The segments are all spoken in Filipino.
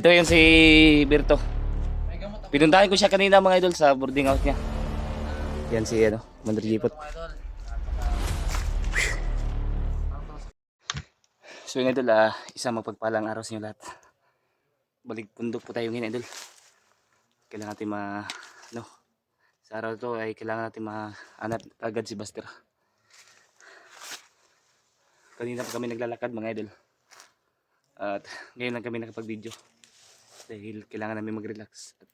Ito yung si Berto. Pinuntahan ko siya kanina mga idol sa boarding house niya. Yan si Commander Jipot. So yun idol, isang mapagpalang araw sa inyo lahat. Balik pundok po tayo ngayon idol. Kailangan natin sa araw to ay kailangan natin mahanap agad si Buster. Kanina pa kami naglalakad mga idol. At ngayon lang kami nakapag-video. Dahil kailangan namin mag-relax. At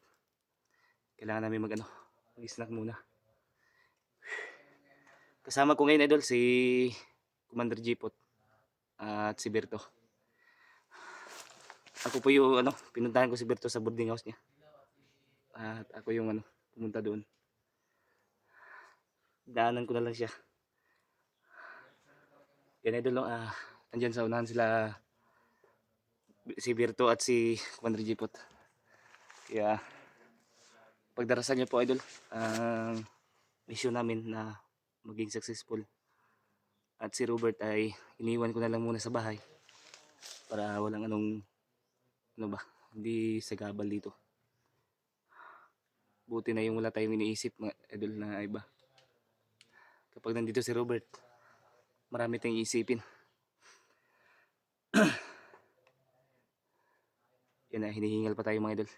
kailangan namin mag-snack muna. Kasama ko ngayon idol si Commander Jipot at si Berto. Ako po yung pinuntahan ko si Berto sa boarding house niya. At ako yung pumunta doon. Daanan ko na lang siya. Yan idol, andyan sa unahan sila si Berto at si Commander Jipot. Kaya pagdarasan niyo po idol ang mission namin na maging successful. At si Robert ay iniwan ko na lang muna sa bahay para walang hindi sagabal dito. Buti na yung wala tayong iniisip mga idol na iba. Kapag nandito si Robert, marami tayong iisipin. Yan na, hinihingal pa tayo mga idol.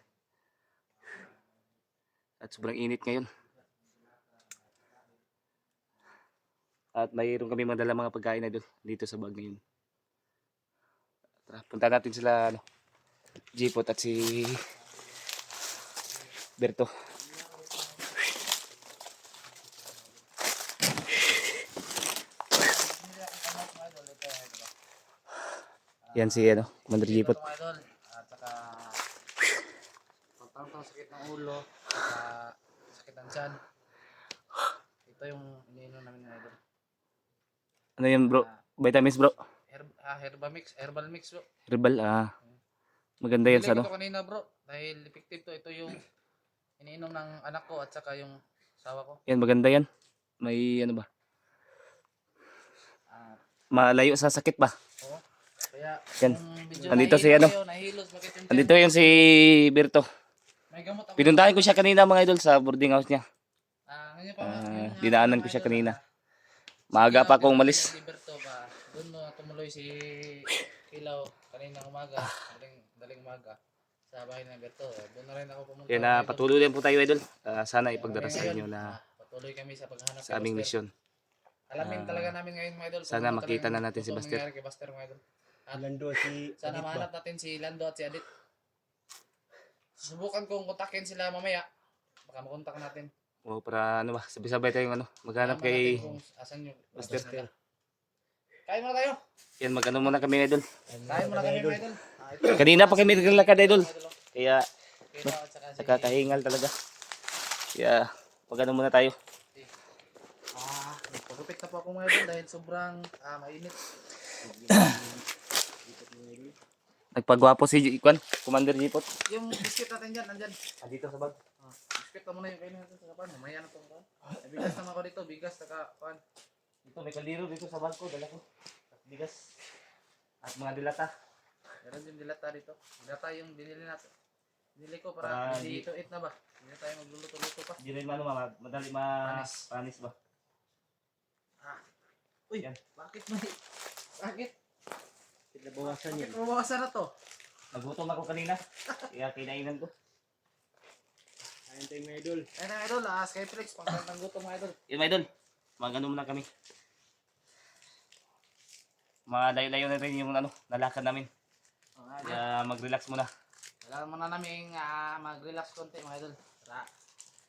At sobrang init ngayon. At mayroon kami madala mga pagkain idol dito sa bag ngayon. Tara, punta natin sila Jipot at si Berto. Yan si Commander Jipot. At saka pagtangtang sakit ng ulo, saka sakit ng tiyan. Ito yung iniinom namin ng idol. Ano yan bro? Vitamins bro? Herbal mix bro. Herbal maganda yan sa Ito kanina bro, dahil effective to. Ito yung iniinom ng anak ko at saka yung asawa ko. Yan maganda yan. May malayo sa sakit ba? Oo. Kaya yan. medyo Andito si nahihilo, bakit yung andito yung si Berto. may gamot ako. Pinuntahan ko siya kanina mga idol sa boarding house niya. Ngayon pa Dinaanan ko siya kanina. Maaga pa akong umalis. Si Berto ba, doon mo tumuloy si Kilaw kanina umaga, daling umaga sa bahay ng Berto. Doon na rin ako pumunta. Kaya patuloy din po tayo idol. Sana ipagdarasal niyo na patuloy kami sa paghahanap sa aming mission. Alamin talaga namin ngayon mga idol. Sana makita na natin si Buster. Kay Buster mga idol. Lando si Sana mahanap natin si Lando at si Adit. Subukan kong kontakin sila mamaya. Baka makontak natin. O para sabay-sabay tayong maghanap kay asan yung Buster. Kain muna tayo. Yan muna kami idol. Kain muna kami mga idol. Kanina pa kami naglalakad idol. Kaya Kilaw at saka si nakakahingal talaga. Kaya muna tayo. Nagpagupit na po ako mga idol dahil sobrang mainit. Nagpagwapo si Commander Jipot. Yung biscuit natin dyan, nandyan. Dito sa bag. Biscuit na muna yung kainin natin sa kapan. Mamaya na itong kapan. Bigas naman ako dito, bigas saka kapan. Ito may kaldero dito sa bag ko, dala ko. Bigas. At mga dilata. Meron din dilata dito. Dilata yung binili natin. Binili ko para hindi ito eat na ba? Hindi na tayo magluluto-luto pa. Hindi rin madali panis ba? Uy, yan. Bakit may... Bakit? Pinabawasan yan. Bakit mabawasan na to? Nagutom ako kanina. Kaya kinainan ko. Ayun tayo mga idol. Ayun ang idol, Skyflex, pangkantang gutom mga idol. Yan mga idol. Muna kami. Malayo-layo na rin yung nalakad namin. Kaya mag-relax muna. Kailangan muna namin mag-relax konti mga idol.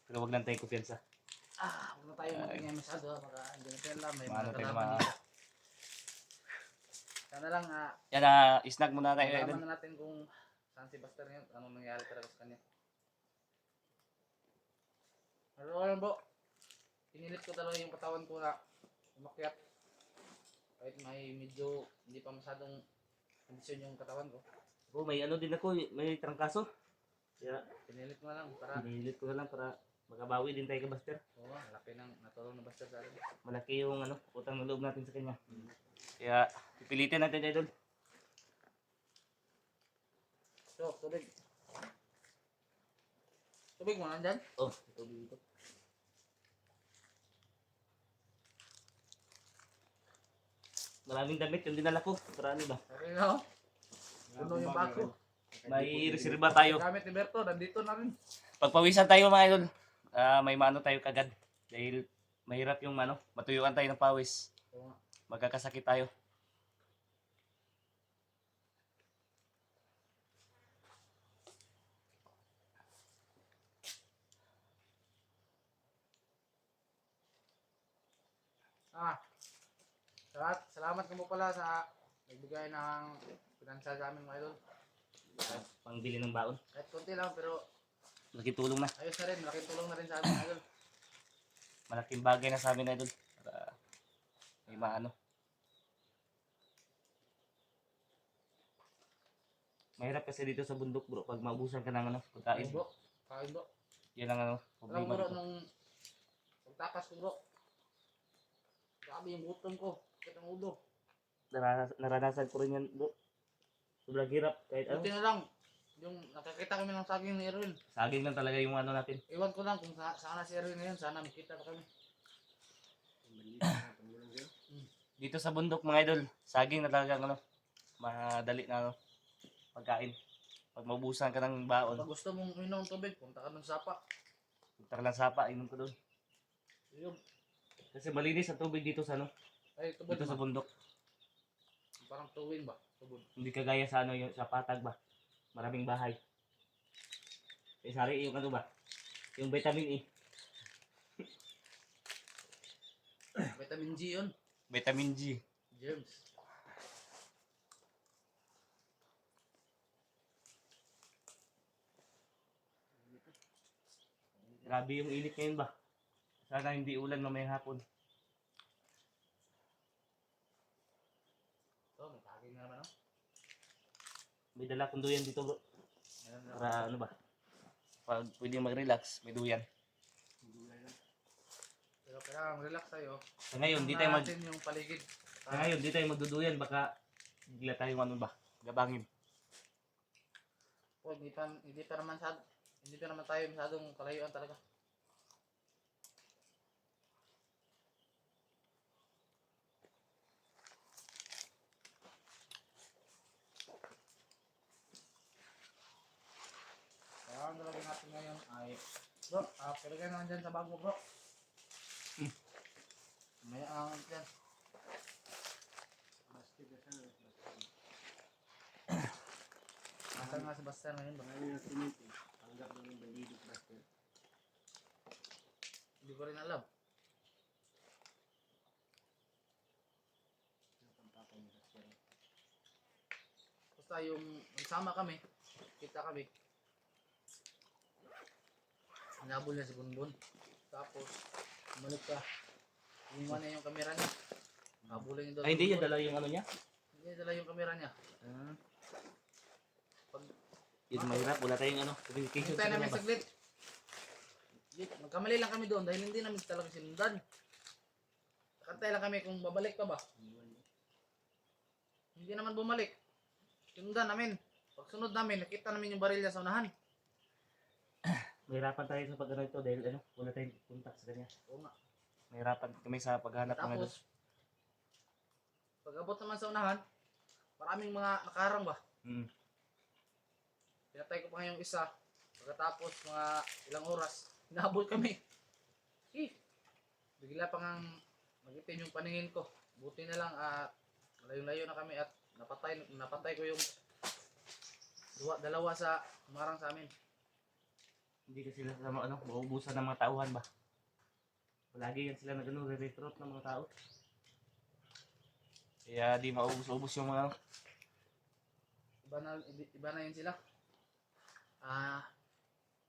Pero wag lang tayong kumpiyansa. Huwag na tayo magingay masyado. Hindi na lang, may Maano mga tayo kalaban dito. Sana lang, Yan snack muna tayo idol. malaman na natin kung saan si Buster ngayon, anong nangyari talaga sa kanya. Pero alam po, pinilit ko talaga yung katawan ko na umakyat. Kahit may medyo hindi pa masyadong kondisyon yung katawan ko. Oh, may din ako, may trangkaso. Kaya Pinilit ko na lang para, pinilit ko na lang para makabawi din tayo kay Buster. laki ng natulong na Buster sa atin. Malaki yung utang na loob natin sa kanya. Kaya pipilitin natin idol. So, tubig. Tubig mo nandyan? Oh, ito dito. Maraming damit yung dinala ko. Marami ba? Ayun na oh. Puno yung bako. May reserva tayo. Gamit ni Berto, nandito na rin. Pagpawisan tayo mga idol. May maano tayo kagad. Dahil mahirap yung matuyuan tayo ng pawis. Oo nga. Magkakasakit tayo. Salamat ka mo pala sa nagbigay ng pinansya sa amin mga idol. Pangbili ng baon. Kahit konti lang pero Malaking tulong na. ayos na rin, malaking tulong na rin sa amin mga idol. Malaking bagay na sa amin idol. Para may maano. Mahirap kasi dito sa bundok bro. Pag maubusan ka ng pagkain. Kain bro, kain bro. Yan ang Alam problema bro, dito. nung pagtakas ko bro, grabe yung gutom ko, sakit ang ulo. Naranasan ko rin yan bro. Sobrang hirap. Kahit Buti na lang, yung nakakita kami ng saging ni Erwin. saging lang talaga yung natin. Iwan ko lang kung sana si Erwin ngayon, sana makita pa kami. Dito sa bundok mga idol, saging na talaga madali na pagkain. Pag maubusan ka ng baon, Pag gusto mong uminom ng tubig, punta ka ng sapa. punta ka lang sapa, inom ko doon. Yung, Kasi malinis ang tubig dito sa ay tubig dito sa ba? bundok. Parang tuwing ba? Tubig. Hindi kagaya sa yung sa patag ba. Maraming bahay. Sari yung ba? Yung vitamin E. Vitamin G yun. Vitamin G. Germs. Grabe yung init ngayon ba. Sana hindi ulan mamayang hapon. So, may saging na naman, no? May dala kong duyan dito bro. Meron na. Para ba? Pag pwede mag-relax, may duyan. Pero kailangan relax tayo. Sa ngayon, di Tingnan tayo natin yung paligid. Sa ngayon, di tayo magduduyan. Baka bigla tayong ba? Gabangin. Oh, hindi pa naman tayo masyadong kalayuan talaga. Kaya ang gagawin natin ngayon ay bro, palagay naman dyan sa bag mo bro. May ang dyan. Nasaan nga si Buster ngayon bro? Hindi ko rin alam. Basta yung nagsama kami, kita kami. Hinabol niya si Bunbun. Tapos, umalik ka. Iwan niya yung kamera niya. Habulin niya doon. Ay, hindi niya dala yung niya? Hindi niya dala yung kamera niya. Pag Yun mahirap. Wala tayong communication hintay sa namin kanya ba? saglit. Magkamali lang kami doon dahil hindi namin talaga sinundan. Nakantay lang kami kung babalik pa ba. Hindi naman bumalik. Sinundan namin. Pagsunod namin, nakita namin yung barilya sa unahan. Mahirapan tayo sa pag ito dahil wala tayong contact sa kanya. Oo nga. Mahirapan kami sa paghanap ng Tapos, pag abot naman sa unahan, maraming mga nakaharang ba? Pinatay ko pa nga yung isa. Pagkatapos mga ilang oras, hinahabol kami. Bigla pa nga magitin yung paningin ko. Buti na lang malayo-layo na kami at napatay ko yung dalawa sa umarang sa amin. Hindi kasi sila sa mauubusan ng mga tauhan ba? Palagi yan sila re-recruit ng mga tao. Kaya di maubos-ubos yung mga Iba na yun sila.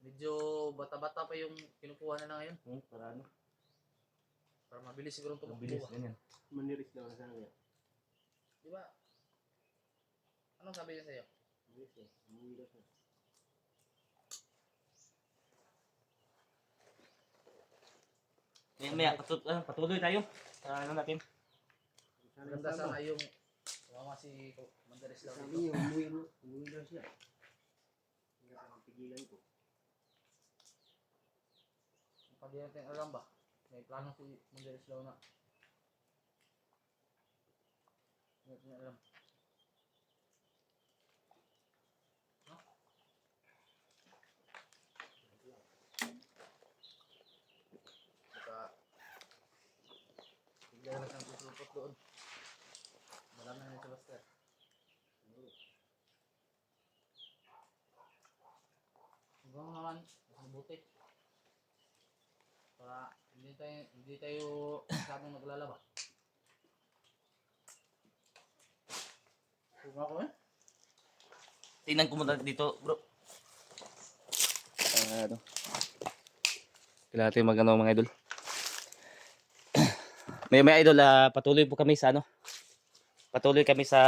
Medyo bata-bata pa yung kinukuha nila ngayon. para Para mabilis siguro mabilis tumakbo. ganyan. Maniris daw na sana kaya. Di ba? Anong sabi niya sa'yo? Maniris eh. Maniris na. Maya, patuloy tayo sa natin. Maganda sana yung mama si Mandaris daw Sabi dito. niya, umuwi daw siya. Tigilan ko. Hindi natin alam ba? May plano si Mandaris daw na. Hindi natin alam. Baka bigla lang siyang susulpot doon. Marami na yung Sebastian. Hanggang naman, mas mabuti. Para hindi tayo masyadong naglalaba. Kuma ko eh. Tingnan ko muna dito, bro. Ano? Kailangan natin mag-ano mga idol. May idol, patuloy po kami sa ano. Patuloy kami sa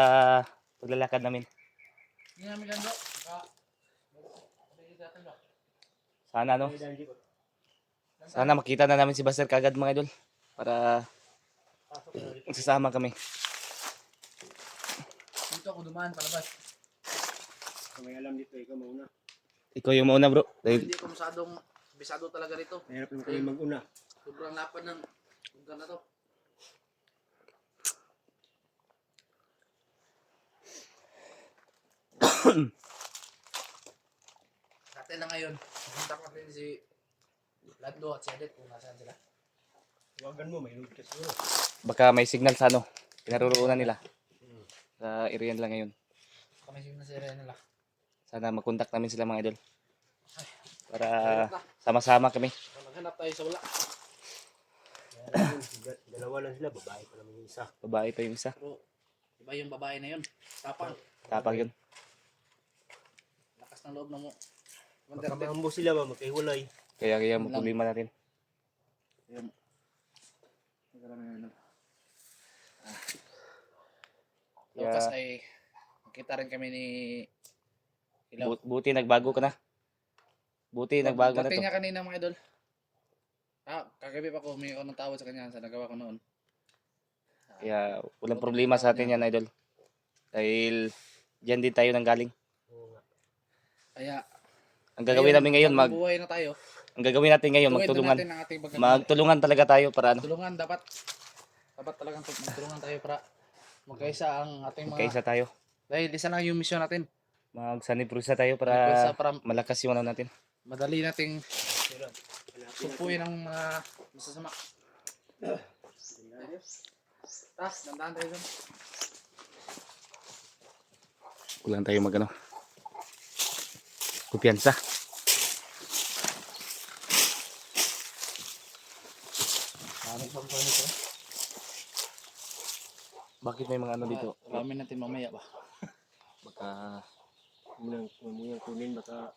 paglalakad namin. Hindi namin lang bro. Baka pagiging natin bro. Sana ano, Ay, dahil ko. sana makita na namin si Buster kagad mga idol. Para Pasok na rin. magsasama kami. Dito ako dumaan palabas. Kung may alam dito, ikaw mauna. Ikaw yung mauna bro. Dahil Hindi ko masyadong bisado talaga rito. Mahirap naman kami mag-una. Sobrang lapad ng lugar na to. Dati na ngayon, pupunta ko rin si Lando at si Adet kung nasaan sila. Huwagan mo, may load ka siguro. baka may signal sa ano, pinaroroonan nila. Sa area nila ngayon. Kami na si Rene nila. Sana makontak namin sila mga idol. Para Mahirap na. sama-sama kami. Maghanap tayo sa wala. Dalawa lang sila, babae pa naman yung isa. Babae pa yung isa. Pero iba yung babae na yun. Tapang. Tapang yun. Lakas ng loob ng mo. Baka maambo sila ba, magkahiwalay. Kaya problema natin. Ayun. Kaya Lukas ay nakita rin kami ni Ilaw. buti nagbago ka na. Buti nagbago na Dating to. niya kanina mga idol. Kagabi pa ko may ako ng tawad sa kanya sa nagawa ko noon. Kaya walang problema sa atin yan idol. Dahil diyan din tayo nanggaling. Oo nga. Kaya Ang gagawin namin ngayon, buhay na tayo. ang gagawin natin ngayon, Tuwid na magtulungan. natin ang ating Magtulungan talaga tayo para ano, tulungan dapat talagang magtulungan tayo para magkaisa ang ating mga magkaisa tayo. dahil isa lang yung mission natin. Magsaniprusa tayo Magkaisa para para malakas yung ano natin. madali nating Pero, supuin ang mga masasama. Dandahan tayo dun. Kulang tayo magano. Kumpiyansa. Ano bang plano ito? Bakit may mga ano dito? Alamin natin mamaya ba? Baka munang kunin, baka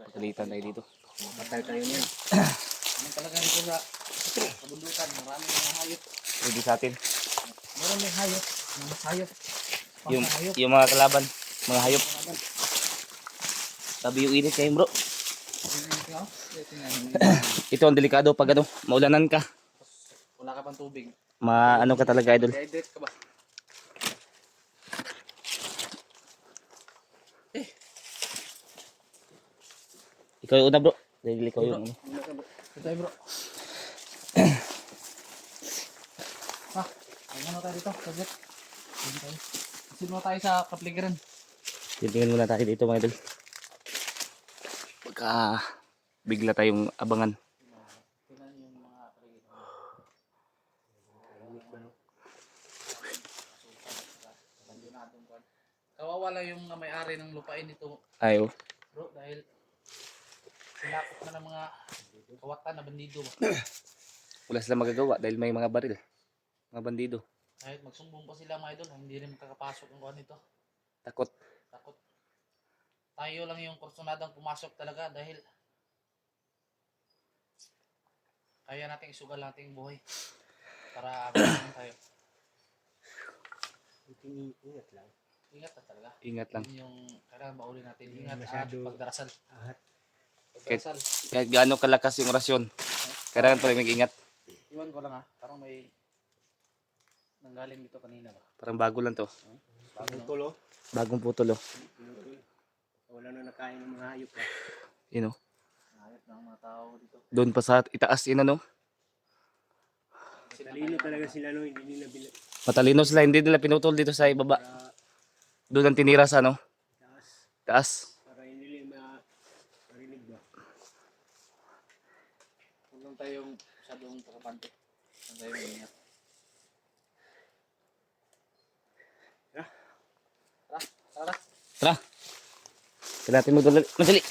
pagalitan tayo dito. mapatay tayo niyan. Ano talaga dito sa kabundukan, maraming mga hayop. Ready sa atin. Meron may hayop, mga hayop. Yung, Hayop. yung mga kalaban, mga hayop. Sabi yung init kayo bro. Ito ang delikado pag ano, maulanan ka. Wala ka pang tubig. Maano ka talaga idol. Dehydrate ka ba? Ikaw yung una bro. Dahil ikaw yung ano. Ito tayo bro. Ano tayo dito? Saglit. Sino tayo sa kapligiran? Tingin muna tayo dito mga idol. Baka bigla tayong abangan. Tingnan yung mga kapligiran. Kawawa lang yung may-ari ng lupain nito Ayo. bro dahil sinakop na ng mga kawatan na bandido ba? Wala sila magagawa dahil may mga baril. Mga bandido. Kahit magsumbong pa sila mga idol, hindi rin makakapasok ang kuhan nito. Takot. Takot. Tayo lang yung kursunadang pumasok talaga dahil kaya nating isugal nating buhay para abang tayo. Ingat lang. Ingat na talaga. Ingat lang. Yun yung kailangan mauli natin. Hindi Ingat at masyado- pagdarasal. Ahat. Pagdarasal. Kahit gaano kalakas yung orasyon, kailangan pa rin mag-ingat. Iwan ko lang ha. Parang may nanggaling dito kanina ba? Parang bago lang to. Bago lang. Tulo. Bagong putol oh. Wala na nakain ng mga hayop. Yun, oh. Hayop ng mga tao dito. Doon pa sa itaas yun, ano. Talino talaga sila no, hindi nila Matalino sila, hindi nila pinutol dito sa ibaba. para Doon ang tinira sa, ano, taas. taas. Para hindi nila marinig ba? Huwag lang tayong masyadong takapante. Huwag tayong ingat. Ha? Tara, tara. Tara. Kailangan natin madali.